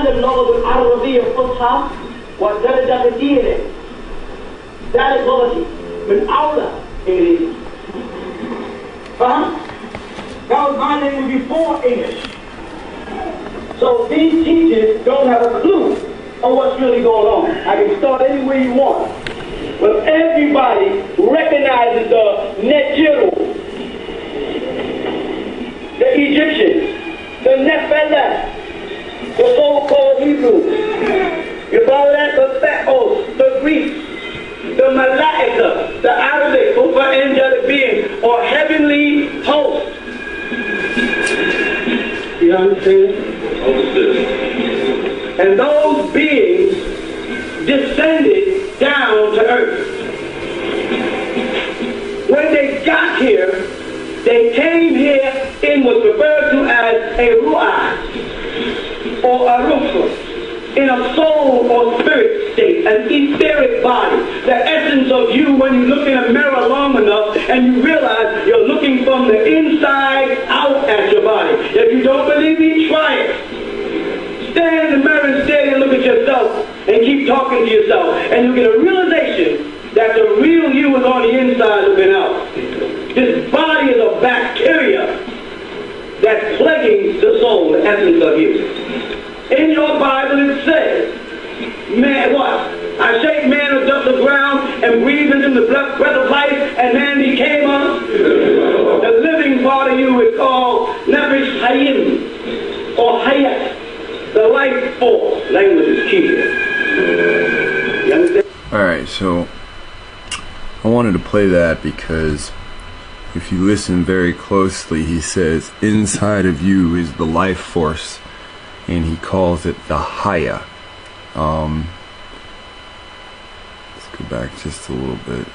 اللغة العربية الفصحى والدرجة كثيرة. ذلك لغتي من أولى إنجليزي. فهم؟ That was my language before English. So these teachers don't have a clue on what's really going on. I can start anywhere you want. But everybody recognizes the Negeru, the Egyptians, the Nephilim, the so-called Hebrews. You follow that? The Pharaohs, the Greeks, the Malaika, the Arabic, or angelic beings, or heavenly hosts. You understand? Understood. And those beings descended down to earth. When they got here, they came here in what's referred to as a ru'ah or a rufa, in a soul or spirit state, an etheric body. The essence of you when you look in a mirror long enough and you realize you're looking from the inside out at your body. If you don't believe me, try it. Stand in the mirror and stare and look at yourself and keep talking to yourself, and you get a realization that the real you is on the inside looking out. This body is a bacteria that's plaguing the soul, the essence of you. In your Bible it says, man, what? I shake man up the ground and breathe into the breath of life, and man became us. The living part of you is called Nefesh Hayim, or Hayat. The life force. Language is key here. You understand? Alright, so I wanted to play that because if you listen very closely, he says, inside of you is the life force, and he calls it the Haya. Let's go back just a little bit.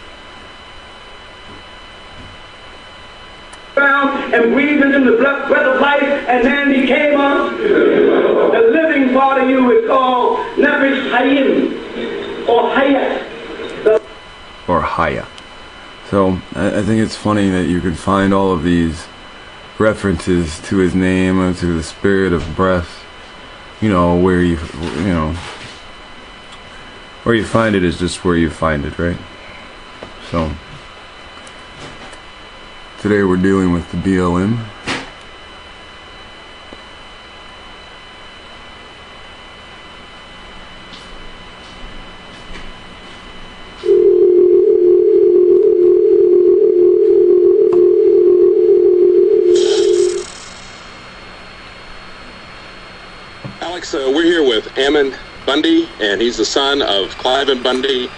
And breathe into the breath of life, and then became us. The living part of you is called Nefesh Hayim, or Hayat. Or Haya. So I think it's funny that you can find all of these references to his name and to the spirit of breath. You know, where you find it is just where you find it, right? So today we're dealing with the BLM. Alex, we're here with Ammon Bundy, and he's the son of Cliven Bundy,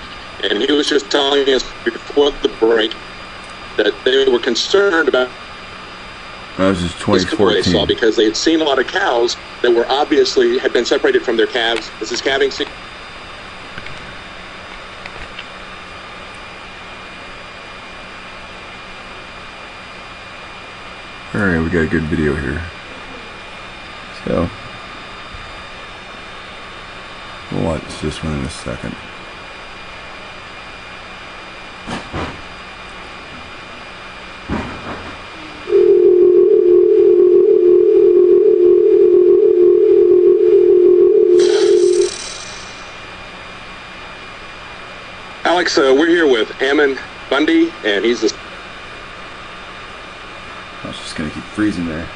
and he was just telling us before the break that they were concerned about that was just 2014. They saw because they had seen a lot of cows that were obviously had been separated from their calves. This is calving season. Alright, we got a good video here. So we'll watch this one in a second. Alex, we're here with Ammon Bundy, and he's the... I was just gonna keep freezing there.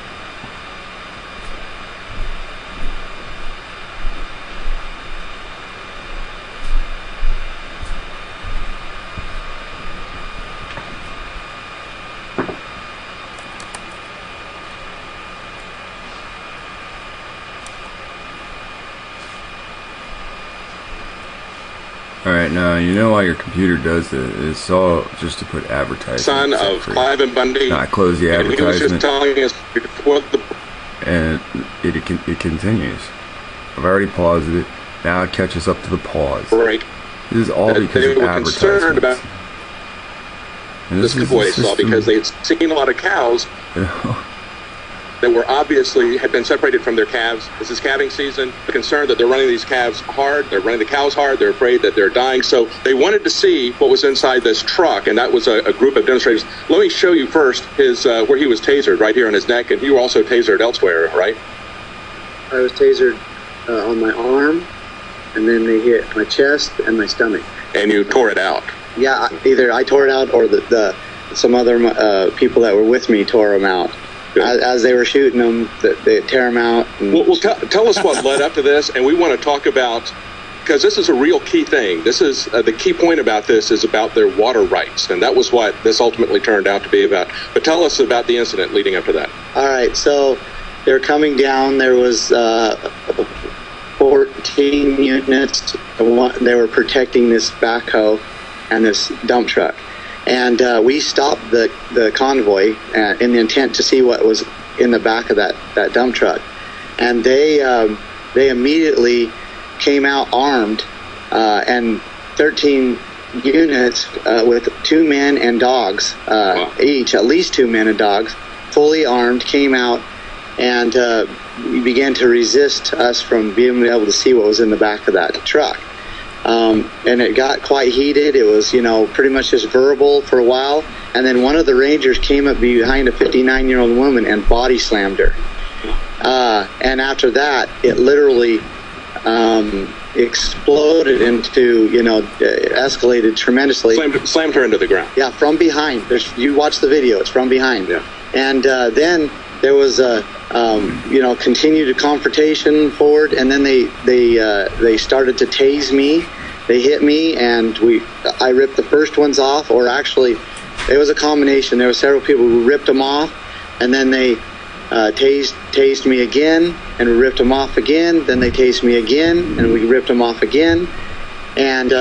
Alright, now you know why your computer does it. It's all just to put advertising. Son of Cliven Bundy. Not close the advertisement. And he was just telling us before the... And it continues. I've already paused it. Now it catches up to the pause. Break. This is all because they of were advertisements. concerned about this voice saw because they had seen a lot of cows that were obviously had been separated from their calves. This is calving season. They're concerned that they're running these calves hard. They're running the cows hard. They're afraid that they're dying. So they wanted to see what was inside this truck, and that was a group of demonstrators. Let me show you first his where he was tasered right here on his neck, and you were also tasered elsewhere, right? I was tasered on my arm, and then they hit my chest and my stomach. And you tore it out? Yeah, either I tore it out or some other people that were with me tore them out. As they were shooting them, they tear them out. Well, tell us what led up to this, and we want to talk about, because this is a real key thing. This is the key point about this is about their water rights, and that was what this ultimately turned out to be about. But tell us about the incident leading up to that. All right, so they were coming down. There was 14 units. They were protecting this backhoe and this dump truck. And we stopped the convoy in the intent to see what was in the back of that dump truck. And they immediately came out armed, and 13 units with 2 men and dogs each, at least 2 men and dogs, fully armed, came out and began to resist us from being able to see what was in the back of that truck. And it got quite heated. It was, pretty much just verbal for a while. And then one of the Rangers came up behind a 59-year-old woman and body slammed her. And after that, it literally exploded into, escalated tremendously. Slammed her into the ground. Yeah, from behind. You watch the video. It's from behind. Yeah. And then there was a continued confrontation forward, and then they started to tase me. They hit me, and I ripped the first ones off, or actually, it was a combination. There were several people who ripped them off, and then they tased me again, and we ripped them off again. Then they tased me again, and we ripped them off again. And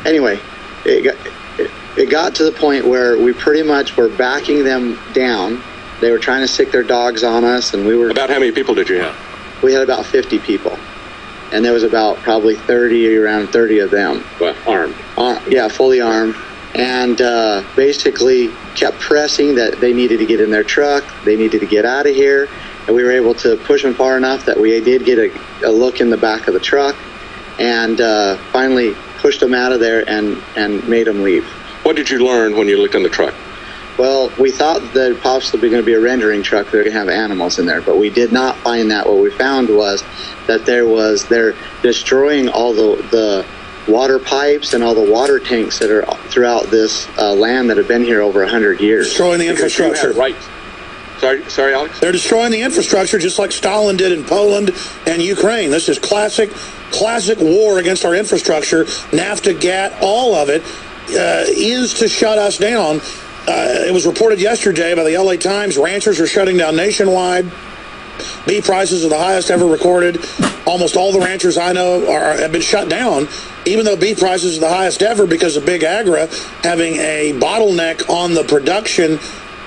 anyway, it got to the point where we pretty much were backing them down. They were trying to stick their dogs on us, and we were... About how many people did you have? We had about 50 people. And there was about probably around 30 of them. Well, armed? Yeah, fully armed. And basically kept pressing that they needed to get in their truck, they needed to get out of here. And we were able to push them far enough that we did get a look in the back of the truck, and finally pushed them out of there and made them leave. What did you learn when you looked in the truck? Well, we thought that possibly going to be a rendering truck. They're going to have animals in there, but we did not find that. What we found was that they're destroying all the water pipes and all the water tanks that are throughout this land that have been here over 100 years. Destroying the infrastructure. Right. Sorry, Alex? They're destroying the infrastructure just like Stalin did in Poland and Ukraine. This is classic war against our infrastructure. NAFTA, GATT, all of it is to shut us down. It was reported yesterday by the LA Times, ranchers are shutting down nationwide. Beef prices are the highest ever recorded. Almost all the ranchers I know have been shut down, even though beef prices are the highest ever because of Big Agra having a bottleneck on the production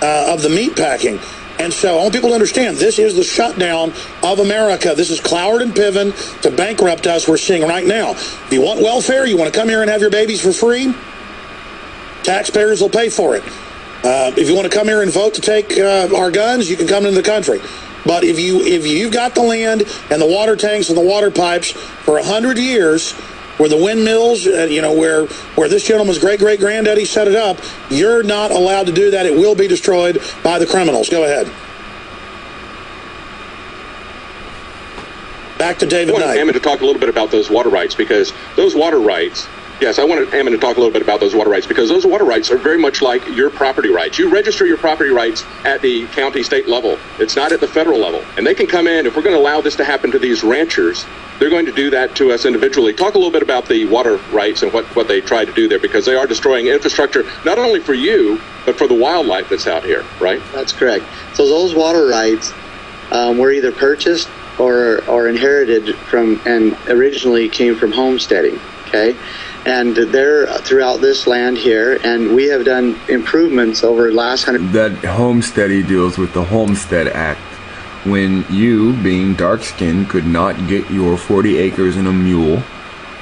of the meat packing. And so I want people to understand, this is the shutdown of America. This is Cloward and Piven to bankrupt us we're seeing right now. If you want welfare, you want to come here and have your babies for free, taxpayers will pay for it. If you want to come here and vote to take our guns, you can come into the country. But if you've got the land and the water tanks and the water pipes for 100 years, where the windmills, where this gentleman's great-great-granddaddy set it up, you're not allowed to do that. It will be destroyed by the criminals. Go ahead. Back to David Knight. I want Ammon to talk a little bit about those water rights, because those water rights... Yes, I wanted Ammon to talk a little bit about those water rights, because those water rights are very much like your property rights. You register your property rights at the county, state level. It's not at the federal level. And they can come in, if we're going to allow this to happen to these ranchers, they're going to do that to us individually. Talk a little bit about the water rights and what they try to do there, because they are destroying infrastructure, not only for you, but for the wildlife that's out here, right? That's correct. So those water rights were either purchased or inherited from, and originally came from homesteading, okay? And they're throughout this land here, and we have done improvements over the last 100... That homesteading deals with the Homestead Act, when you, being dark-skinned, could not get your 40 acres and a mule.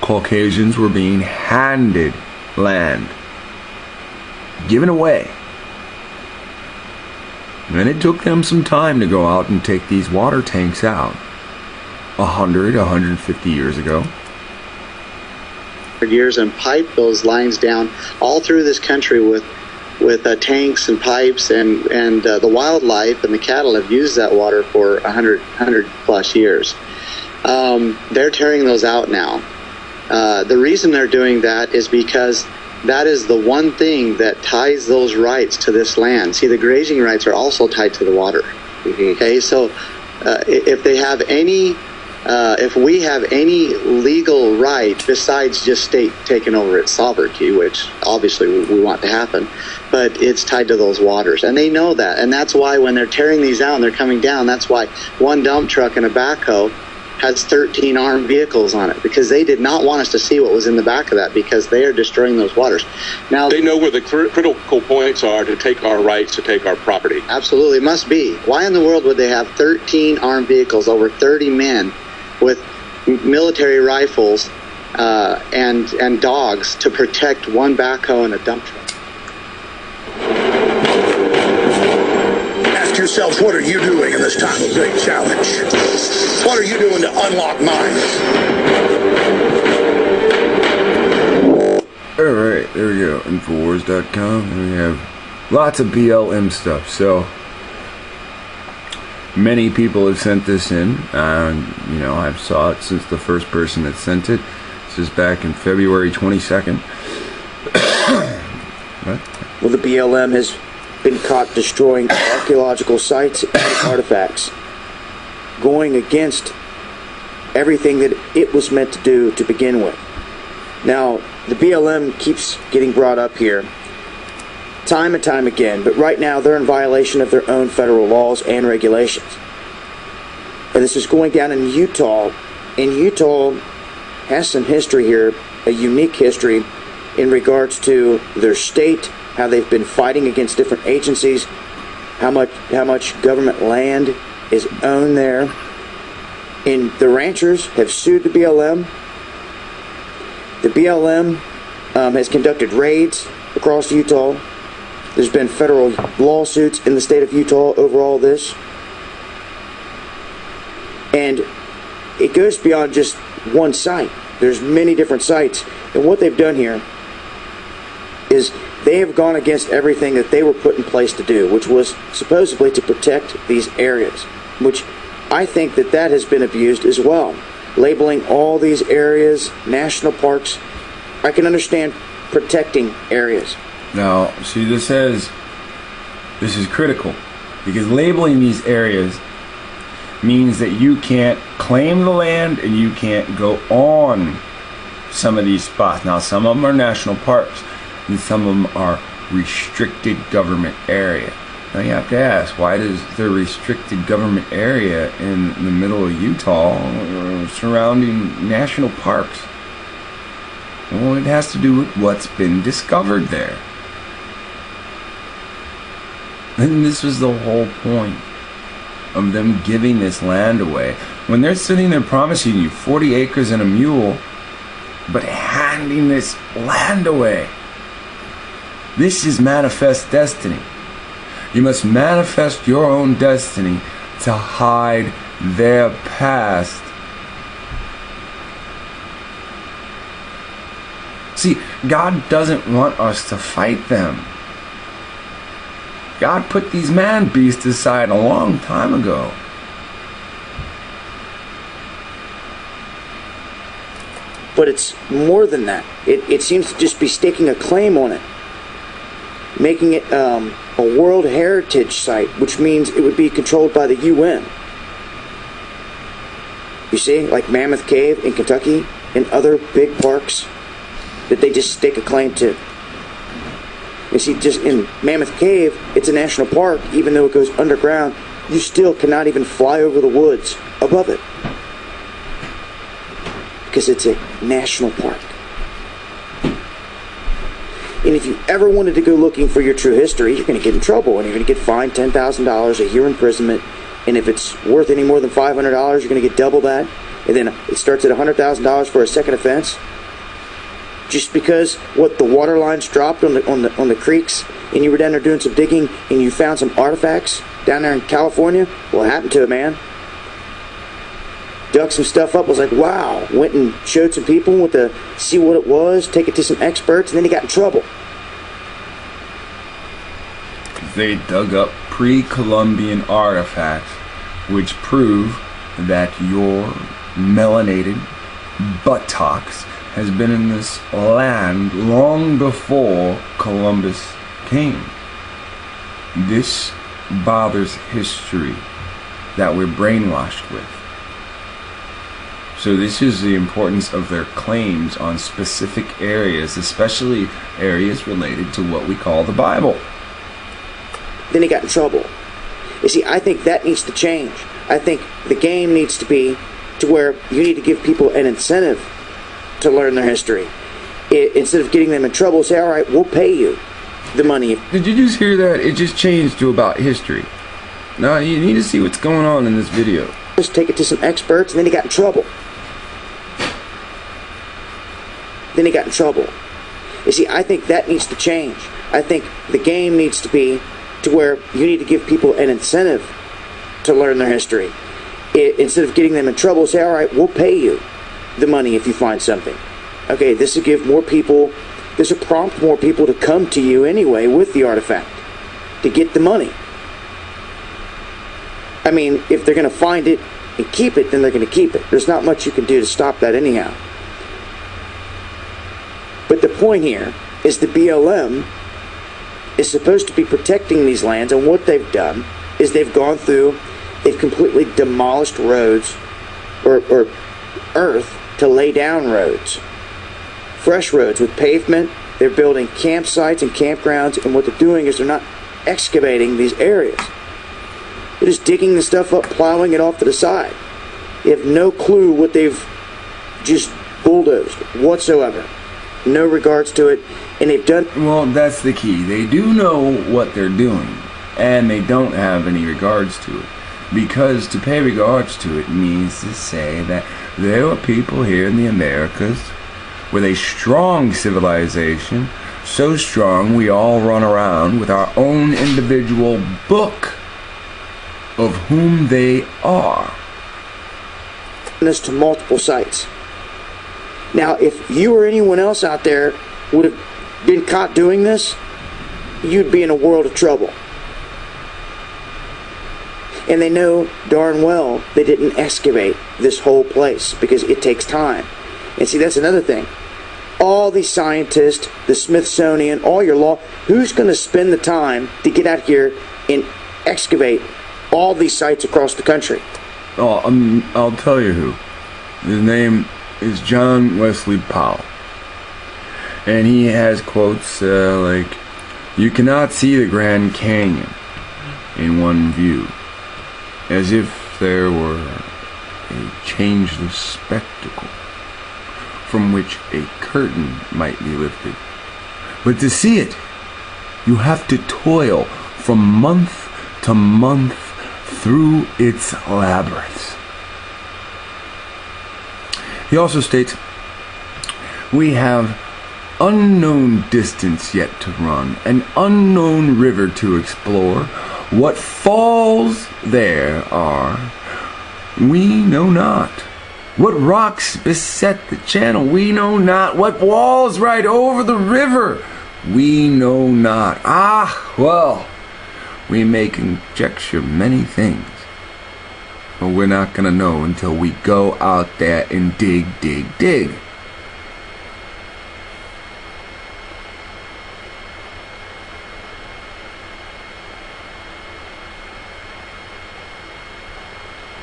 Caucasians were being handed land, given away. And it took them some time to go out and take these water tanks out. 150 years ago. Years, and pipe those lines down all through this country with tanks and pipes, and the wildlife and the cattle have used that water for 100 plus years. They're tearing those out now. The reason they're doing that is because that is the one thing that ties those rights to this land. See, the grazing rights are also tied to the water. Mm-hmm. Okay, so if they have any, if we have any legal right besides just state taking over its sovereignty, which obviously we want to happen, but it's tied to those waters, and they know that, and that's why when they're tearing these out and they're coming down, that's why one dump truck and a backhoe has 13 armed vehicles on it, because they did not want us to see what was in the back of that, because they are destroying those waters. Now they know where the critical points are to take our rights, to take our property. Absolutely, it must be. Why in the world would they have 13 armed vehicles, over 30 men with military rifles and dogs to protect one backhoe and a dump truck? Ask yourselves, what are you doing in this time of great challenge? What are you doing to unlock minds? Alright, there we go. Infowars.com. And we have lots of BLM stuff. So, many people have sent this in. You know, I've saw it since the first person that sent it. This is back in February 22nd. What? Well, the BLM has been caught destroying archaeological sites and artifacts, going against everything that it was meant to do to begin with. Now, the BLM keeps getting brought up here time and time again, but right now they're in violation of their own federal laws and regulations. And this is going down in Utah, and Utah has some history here, a unique history in regards to their state, how they've been fighting against different agencies, how much government land is owned there. And the ranchers have sued the BLM. The BLM has conducted raids across Utah. There's been federal lawsuits in the state of Utah over all this. And it goes beyond just one site. There's many different sites. And what they've done here is they have gone against everything that they were put in place to do, which was supposedly to protect these areas, which I think that has been abused as well. Labeling all these areas national parks. I can understand protecting areas. Now, see, this is critical, because labeling these areas means that you can't claim the land and you can't go on some of these spots. Now, some of them are national parks, and some of them are restricted government area. Now you have to ask, why does the restricted government area in the middle of Utah surrounding national parks? Well, it has to do with what's been discovered there. And this was the whole point of them giving this land away. When they're sitting there promising you 40 acres and a mule, but handing this land away. This is manifest destiny. You must manifest your own destiny to hide their past. See, God doesn't want us to fight them. God put these man beasts aside a long time ago. But it's more than that. It seems to just be staking a claim on it. Making it a World Heritage Site, which means it would be controlled by the UN. You see, like Mammoth Cave in Kentucky and other big parks that they just stake a claim to. You see, just in Mammoth Cave, it's a national park. Even though it goes underground, you still cannot even fly over the woods above it, because it's a national park. And if you ever wanted to go looking for your true history, you're going to get in trouble, and you're going to get fined $10,000, a year imprisonment, and if it's worth any more than $500, you're going to get double that, and then it starts at $100,000 for a second offense. Just because the water lines dropped on the creeks, and you were down there doing some digging, and you found some artifacts down there in California, what happened to it, man? Dug some stuff up, was like, wow. Went and showed some people to see what it was, take it to some experts, and then he got in trouble. they dug up pre-Columbian artifacts which prove that your melanated buttocks has been in this land long before Columbus came. This bothers history that we're brainwashed with. So this is the importance of their claims on specific areas, especially areas related to what we call the Bible. Then he got in trouble. You see, I think that needs to change. I think the game needs to be to where you need to give people an incentive to learn their history. Instead of getting them in trouble, say, all right, we'll pay you the money. Did you just hear that? It just changed to about history. Now, you need to see what's going on in this video. Just take it to some experts, and then he got in trouble. Then he got in trouble. You see, I think that needs to change. I think the game needs to be to where you need to give people an incentive to learn their history. Instead of getting them in trouble, say, all right, we'll pay you the money if you find something. Okay, this will give more people, this will prompt more people to come to you anyway with the artifact to get the money. I mean, if they're going to find it and keep it, then they're going to keep it. There's not much you can do to stop that anyhow. But the point here is the BLM is supposed to be protecting these lands, and what they've done is they've gone through, they've completely demolished roads or earth to lay down roads. Fresh roads with pavement. They're building campsites and campgrounds, and what they're doing is they're not excavating these areas. They're just digging the stuff up, plowing it off to the side. You have no clue what they've just bulldozed whatsoever. No regards to it, and they've done... Well, that's the key. They do know what they're doing, and they don't have any regards to it. Because to pay regards to it means to say that there were people here in the Americas with a strong civilization, so strong we all run around with our own individual book of whom they are. This to multiple sites. Now, if you or anyone else out there would have been caught doing this, you'd be in a world of trouble. And they know darn well they didn't excavate this whole place because it takes time. And see, that's another thing. All these scientists, the Smithsonian, all your law, who's going to spend the time to get out here and excavate all these sites across the country? Oh, I'll tell you who. His name is John Wesley Powell. And he has quotes like, "You cannot see the Grand Canyon in one view, as if there were a changeless spectacle from which a curtain might be lifted. But to see it, you have to toil from month to month through its labyrinths." He also states, "We have unknown distance yet to run, an unknown river to explore. What falls there are, we know not. What rocks beset the channel, we know not. What walls right over the river, we know not. Ah, well, we may conjecture many things, but we're not going to know until we go out there and dig, dig, dig."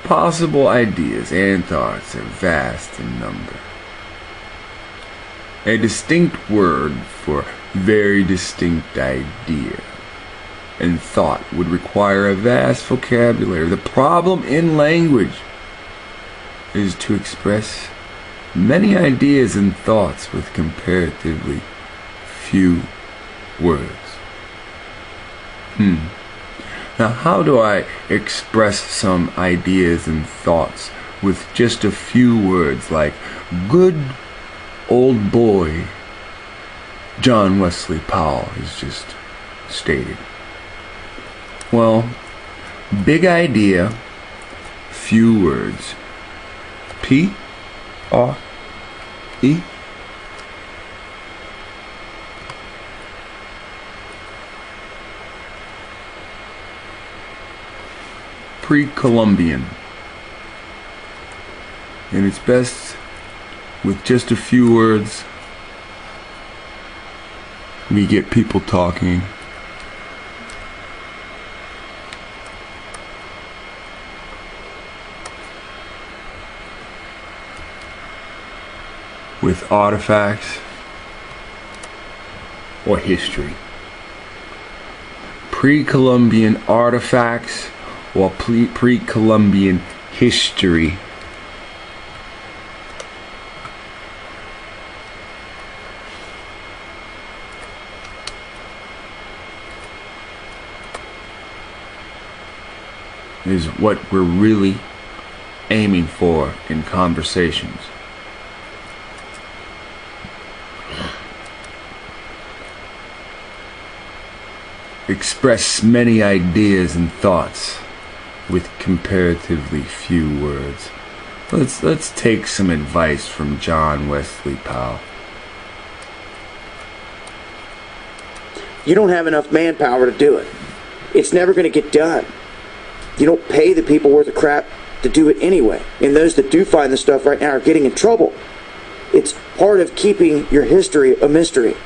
Possible ideas and thoughts are vast in number. A distinct word for very distinct idea and thought would require a vast vocabulary. The problem in language is to express many ideas and thoughts with comparatively few words. Now, how do I express some ideas and thoughts with just a few words like good old boy John Wesley Powell has just stated? Well, big idea, few words. P-R-E pre-Columbian. And it's best with just a few words we get people talking. With artifacts or history. Pre-Columbian artifacts or pre-Columbian history. Is what we're really aiming for in conversations. Express many ideas and thoughts with comparatively few words. Let's take some advice from John Wesley Powell. You don't have enough manpower to do it. It's never going to get done. You don't pay the people worth of crap to do it anyway. And those that do find the stuff right now are getting in trouble. It's part of keeping your history a mystery.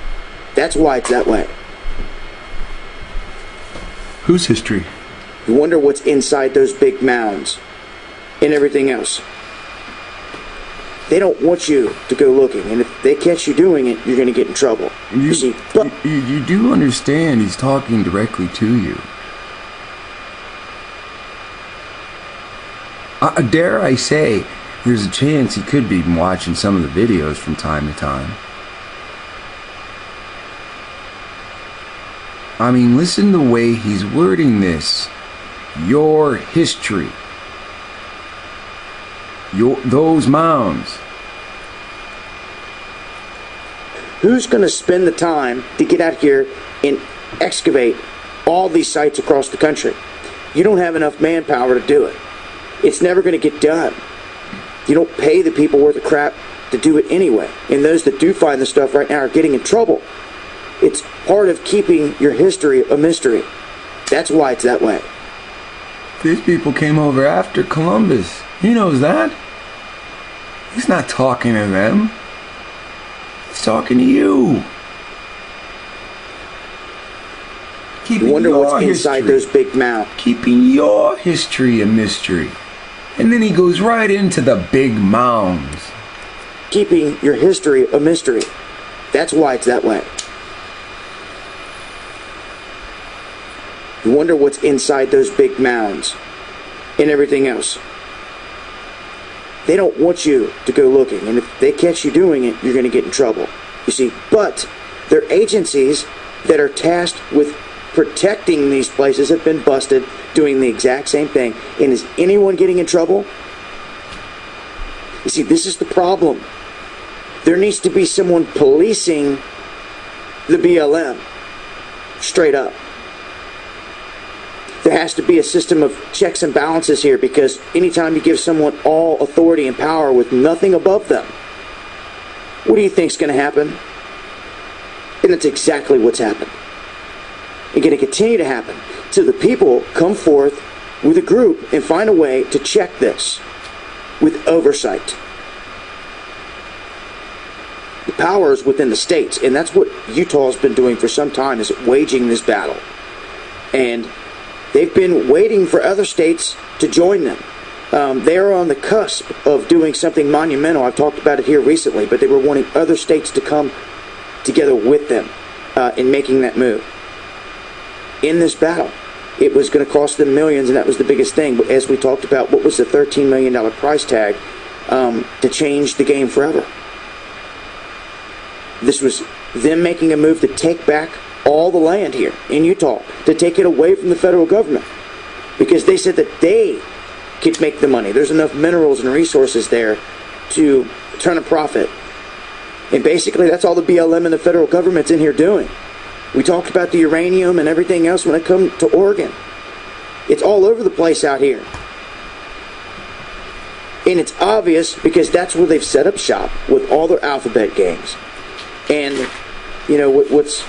That's why it's that way. Whose history? You wonder what's inside those big mounds and everything else. They don't want you to go looking, and if they catch you doing it, you're going to get in trouble. You see, but you do understand he's talking directly to you. Dare I say, there's a chance he could be watching some of the videos from time to time. I mean, listen to the way he's wording this. Your history. Those mounds. Who's going to spend the time to get out here and excavate all these sites across the country? You don't have enough manpower to do it. It's never going to get done. You don't pay the people worth of crap to do it anyway. And those that do find the stuff right now are getting in trouble. It's part of keeping your history a mystery. That's why it's that way. These people came over after Columbus. He knows that. He's not talking to them. He's talking to you. You wonder what's inside those big mounds. Keeping your history a mystery. And then he goes right into the big mounds. Keeping your history a mystery. That's why it's that way. You wonder what's inside those big mounds and everything else. They don't want you to go looking, and if they catch you doing it, you're going to get in trouble. You see, but they're agencies that are tasked with protecting these places have been busted doing the exact same thing. And is anyone getting in trouble? You see, this is the problem. There needs to be someone policing the BLM. Straight up. There has to be a system of checks and balances here, because anytime you give someone all authority and power with nothing above them, what do you think is going to happen? And that's exactly what's happened. And going to continue to happen till the people come forth with a group and find a way to check this with oversight. The power is within the states, and that's what Utah has been doing for some time, is waging this battle. And they've been waiting for other states to join them. They are on the cusp of doing something monumental. I've talked about it here recently, but they were wanting other states to come together with them in making that move. In this battle, it was going to cost them millions, and that was the biggest thing. But as we talked about, what was the $13 million price tag to change the game forever? This was them making a move to take back all the land here in Utah, to take it away from the federal government, because they said that they could make the money. There's enough minerals and resources there to turn a profit. And basically that's all the BLM and the federal government's in here doing. We talked about the uranium and everything else when it comes to Oregon. It's all over the place out here. And it's obvious because that's where they've set up shop with all their alphabet gangs. And, you know, what's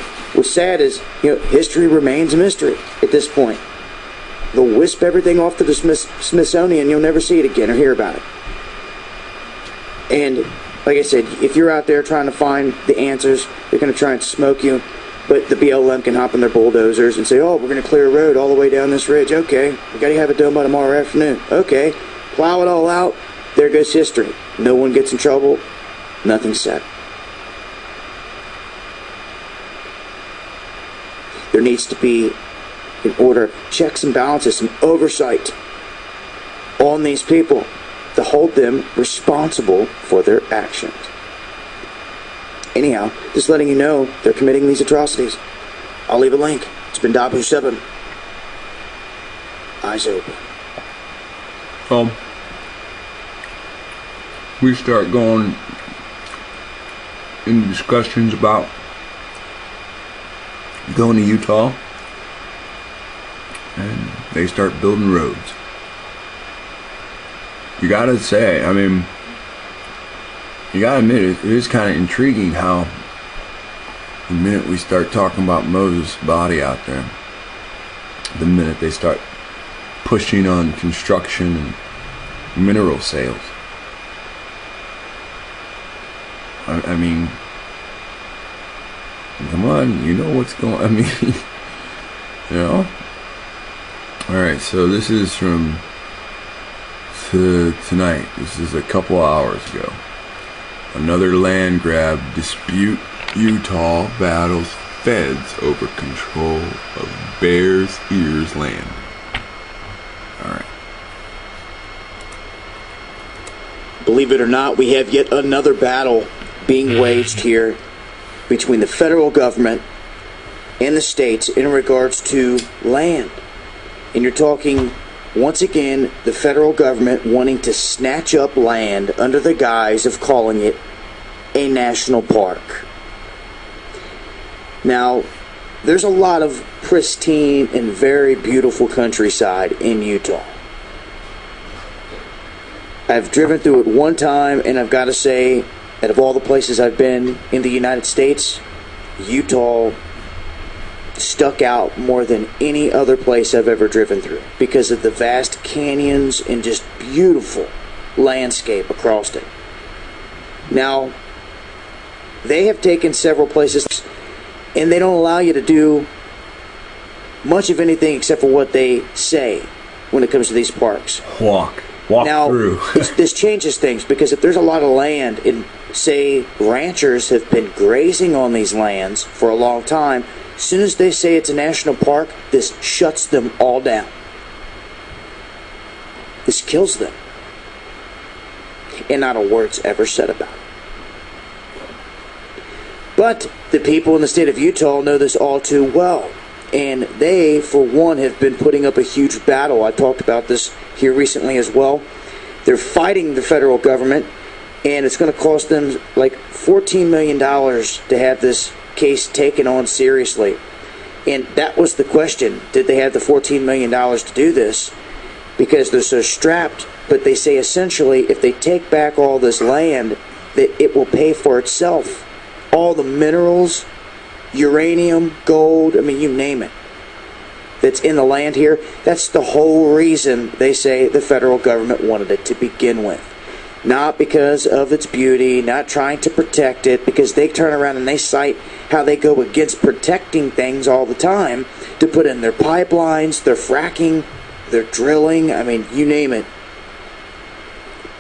sad is, you know, history remains a mystery at this point. They'll wisp everything off to the Smithsonian. You'll never see it again or hear about it. And like I said, if you're out there trying to find the answers, they're going to try and smoke you. But the BLM can hop on their bulldozers and say, oh, we're going to clear a road all the way down this ridge. Okay, we got to have it done by tomorrow afternoon. Okay, plow it all out. There goes history. No one gets in trouble. Nothing's said. There needs to be, in order, checks and balances, some oversight on these people to hold them responsible for their actions. Anyhow, just letting you know they're committing these atrocities. I'll leave a link. It's been Dabu 7. Eyes open. Well, we start going into discussions about going to Utah, and they start building roads. You gotta say, I mean, you gotta admit, it is kind of intriguing how the minute we start talking about Moses' body out there, the minute they start pushing on construction and mineral sales, I mean, come on, you know what's going on. I mean, you know? Alright, so this is from tonight. This is a couple hours ago. Another land grab dispute. Utah battles feds over control of Bears Ears land. Alright. Believe it or not, we have yet another battle being waged here between the federal government and the states in regards to land. And you're talking, once again, the federal government wanting to snatch up land under the guise of calling it a national park. Now, there's a lot of pristine and very beautiful countryside in Utah. I've driven through it one time, and I've got to say, out of all the places I've been in the United States, Utah stuck out more than any other place I've ever driven through because of the vast canyons and just beautiful landscape across it. Now, they have taken several places, and they don't allow you to do much of anything except for what they say when it comes to these parks. Walk now, through. This changes things, because if there's a lot of land, and say ranchers have been grazing on these lands for a long time, as soon as they say it's a national park, this shuts them all down. This kills them. And not a word's ever said about it. But the people in the state of Utah know this all too well. And they, for one, have been putting up a huge battle. I talked about this here recently as well. They're fighting the federal government, and it's going to cost them like $14 million to have this case taken on seriously. And that was the question. Did they have the $14 million to do this? Because they're so strapped. But they say essentially, if they take back all this land, that it will pay for itself. All the minerals, uranium, gold, I mean, you name it, that's in the land here. That's the whole reason they say the federal government wanted it to begin with. Not because of its beauty, not trying to protect it, because they turn around and they cite how they go against protecting things all the time to put in their pipelines, their fracking, their drilling, I mean, you name it.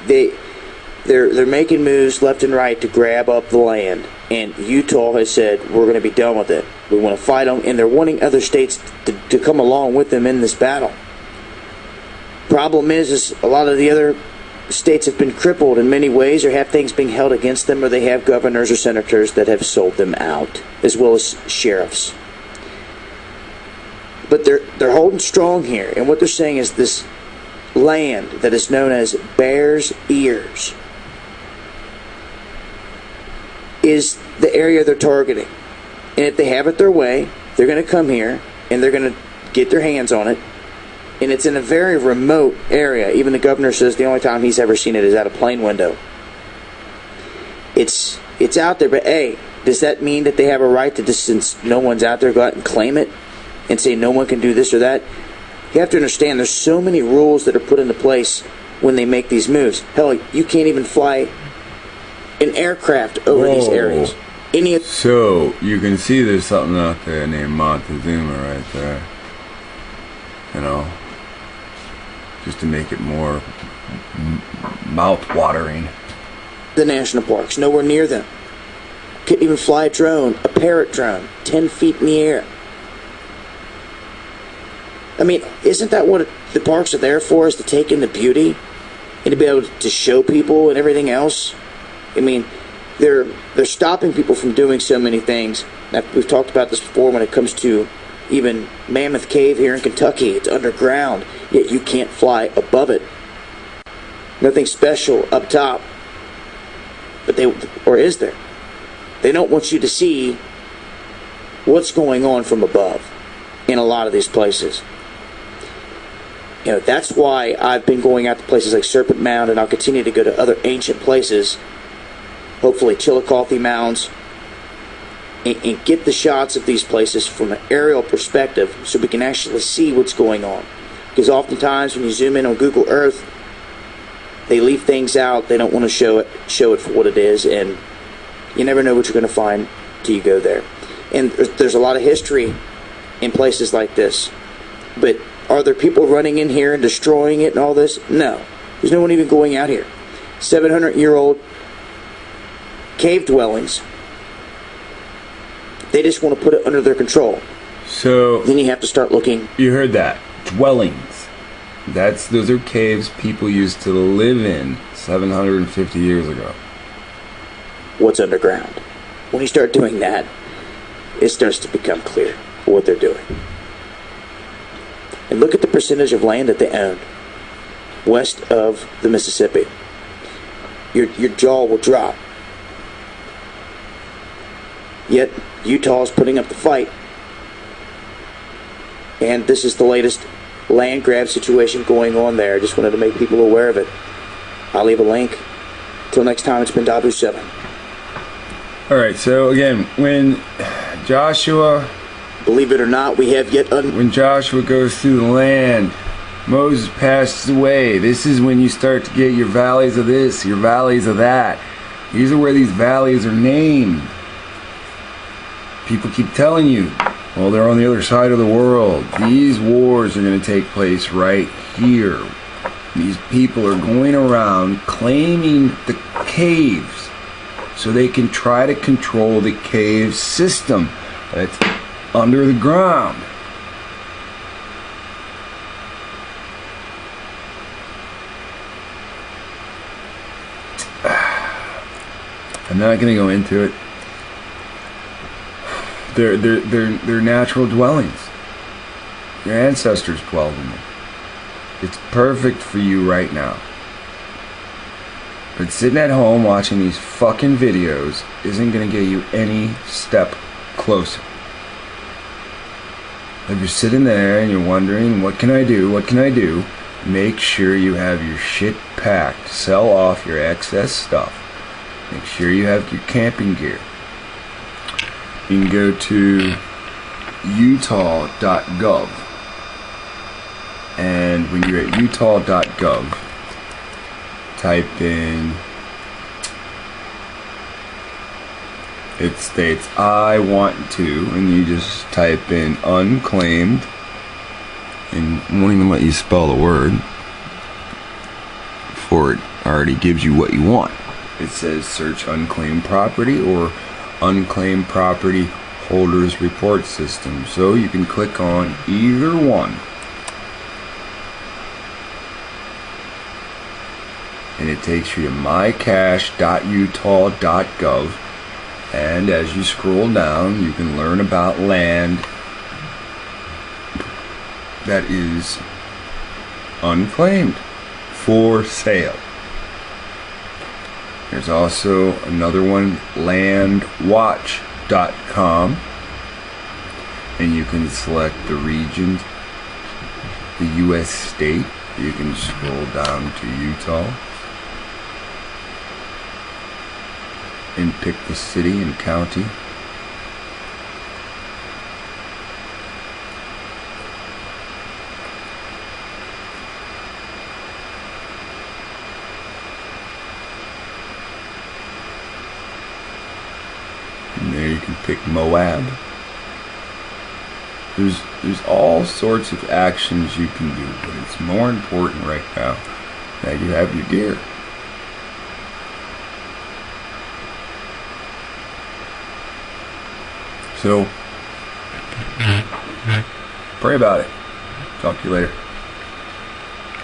They're making moves left and right to grab up the land. And Utah has said, we're going to be done with it. We want to fight them, and they're wanting other states to come along with them in this battle. Problem is a lot of the other states have been crippled in many ways, or have things being held against them, or they have governors or senators that have sold them out, as well as sheriffs. But they're holding strong here, and what they're saying is this land that is known as Bears Ears is the area they're targeting. And if they have it their way, they're going to come here and they're going to get their hands on it. And it's in a very remote area. Even the governor says the only time he's ever seen it is out a plane window. It's out there, but hey, does that mean that they have a right to just, since no one's out there, go out and claim it and say no one can do this or that? You have to understand there's so many rules that are put into place when they make these moves. Hell, you can't even fly an aircraft over these areas. So, you can see there's something out there named Montezuma right there. You know, just to make it more mouth-watering. The national parks, nowhere near them. Couldn't even fly a drone, a parrot drone, 10 feet in the air. I mean, isn't that what the parks are there for, is to take in the beauty and to be able to show people and everything else? I mean, they're stopping people from doing so many things. Now, we've talked about this before when it comes to even Mammoth Cave here in Kentucky. It's underground, yet you can't fly above it. Nothing special up top. But or is there? They don't want you to see what's going on from above in a lot of these places. You know, that's why I've been going out to places like Serpent Mound, and I'll continue to go to other ancient places, hopefully Chillicothe Mounds, and get the shots of these places from an aerial perspective so we can actually see what's going on. Because oftentimes when you zoom in on Google Earth, they leave things out. They don't want to show it for what it is, and you never know what you're going to find till you go there. And there's a lot of history in places like this. But are there people running in here and destroying it and all this? No. There's no one even going out here. 700-year-old cave dwellings. They just want to put it under their control. So then you have to start looking. You heard that. Dwellings. Those are caves people used to live in 750 years ago. What's underground? When you start doing that, it starts to become clear what they're doing. And look at the percentage of land that they own west of the Mississippi. Your jaw will drop. Yet Utah is putting up the fight. And this is the latest land grab situation going on there. I just wanted to make people aware of it. I'll leave a link. Till next time, it's been Dabu 7. Alright, so again, when Joshua... Believe it or not, we have yet... when Joshua goes through the land, Moses passes away. This is when you start to get your valleys of this, your valleys of that. These are where these valleys are named. People keep telling you, well, they're on the other side of the world. These wars are going to take place right here. These people are going around claiming the caves so they can try to control the cave system that's under the ground. I'm not going to go into it. They're natural dwellings. Your ancestors dwelled in them. It's perfect for you right now. But sitting at home watching these fucking videos isn't going to get you any step closer. If you're sitting there and you're wondering, what can I do? What can I do? Make sure you have your shit packed. Sell off your excess stuff. Make sure you have your camping gear. You can go to utah.gov, and when you're at utah.gov, type in, it states I want to, and you just type in unclaimed, and it won't even let you spell the word, before it already gives you what you want. It says search unclaimed property or unclaimed property holders report system. So you can click on either one. And it takes you to mycache.utah.gov. And as you scroll down, you can learn about land that is unclaimed for sale. There's also another one, landwatch.com, and you can select the region, the U.S. state. You can scroll down to Utah and pick the city and county. can pick Moab. There's all sorts of actions you can do, but it's more important right now that you have your gear. So, pray about it. Talk to you later.